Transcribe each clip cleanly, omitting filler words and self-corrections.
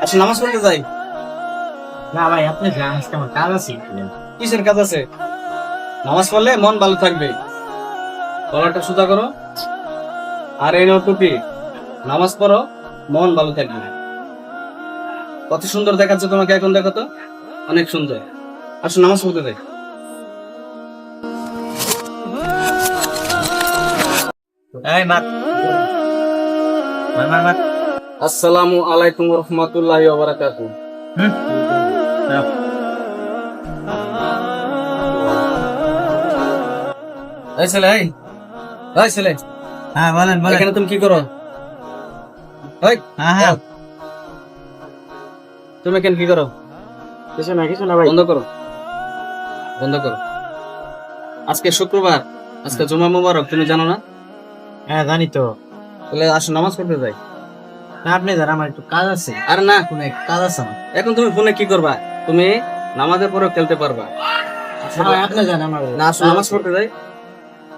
আচ্ছা নামাজ পড়তে যাই। না ভাই, আপনি যান, আজকে আমার কাজ আছে। কিসের কাজ আছে? নামাজ পড়লে মন ভালো থাকবে। গলাটা সোজা করো, আর এই নাও টুপি। নামাজ পড়ো, মন ভালো থাকবে। কত সুন্দর দেখাচ্ছে তোমাকে এখন, দেখো তো, অনেক সুন্দর। আসো নামাজ পড়তে যাই। এই মাত মার মার মার। আসসালামু আলাইকুম রহমতুল্লাহি ওয়া বারাকাতুহু। এই ছেলে, এই ছেলে, হ্যাঁ বলেন বলেন। এখানে তুমি কি করো? এই, হ্যাঁ হ্যাঁ, তুমি এখানে কি করো? কিছু না ভাই। বন্ধ করো, বন্ধ করো। আজকে শুক্রবার, আজকে জুমা মুবারক, তুমি জানো না? হ্যাঁ জানি তো। তাহলে আসো নামাজ পড়তে যাই। না আপনি যান, আমার একটু কাজ আছে। আর না, কোন এক কাজ আছে আমার। এখন তুমি ফোনে কি করবা? তুমি নামাজের পরেও খেলতে পারবা। না ভাই, আপনি যান, আমার না, আসো নামাজ পড়তে যাই।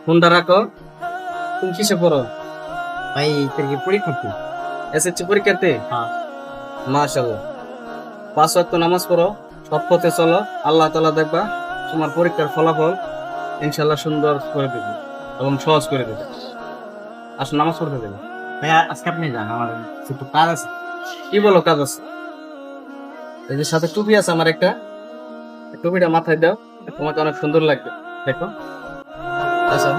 ফোনটা রাখো। তুমি কিসে পড়ো? ভাই তোর কি পরীক্ষা কি? এসএসসি পরীক্ষাতে? হ্যাঁ। মাশাআল্লাহ। 5 ওয়াক্ত নামাজ পড়ো, সৎ পথে চলো, আল্লাহ তাআলা দেখবা তোমার পরীক্ষার ফলাফল ইনশাআল্লাহ সুন্দর করে দেবে এবং সহজ করে দেবে। আসো নামাজ পড়তে দেবে। ভাই আজকে আপনি যান, আমার একটু কাজ আছে। কি বলো কাজ আছে? এই যে সাথে টুপি আছে আমার একটা, এই টুপিটা মাথায় দাও, তোমাকে অনেক সুন্দর লাগবে, দেখো। আচ্ছা,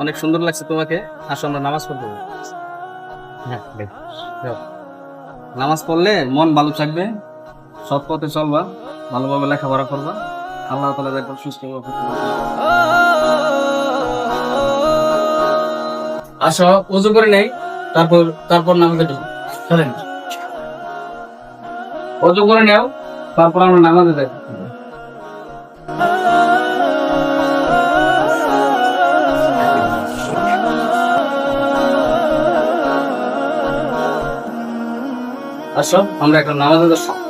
অনেক সুন্দর লাগছে তোমাকে। আসো আমরা নামাজ পড়তে যাবো। হ্যাঁ ভাই। যাও। নামাজ পড়লে মন ভালো থাকবে, সৎ পথে চলবা, ভালোভাবে লেখাপড়া করবা, আল্লাহ তাআলা দেখবা সুস্থ হবে। আসো, ওযু করে নেই, তারপর নামাজে ঢুকো। চলেন। ওযু করে নাও, তারপর আমরা নামাজে যাই। আসো আমরা একটা নামাজে যাই।